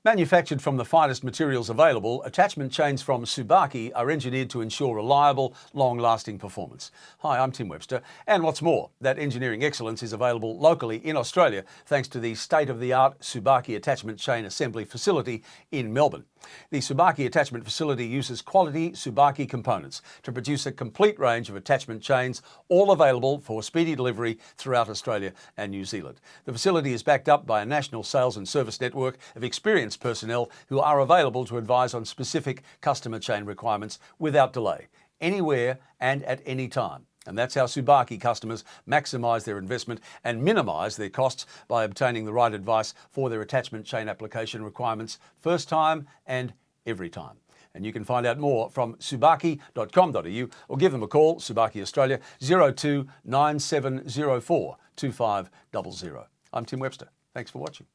Manufactured from the finest materials available, attachment chains from Tsubaki are engineered to ensure reliable, long-lasting performance. Hi, I'm Tim Webster, and what's more, that engineering excellence is available locally in Australia thanks to the state-of-the-art Tsubaki Attachment Chain Assembly Facility in Melbourne. The Tsubaki Attachment Facility uses quality Tsubaki components to produce a complete range of attachment chains, all available for speedy delivery throughout Australia and New Zealand. The facility is backed up by a national sales and service network of experienced personnel who are available to advise on specific customer chain requirements without delay, anywhere and at any time. And that's how Tsubaki customers maximise their investment and minimise their costs by obtaining the right advice for their attachment chain application requirements first time and every time. And you can find out more from tsubaki.com.au or give them a call, Tsubaki Australia, 02 9704 2500. I'm Tim Webster. Thanks for watching.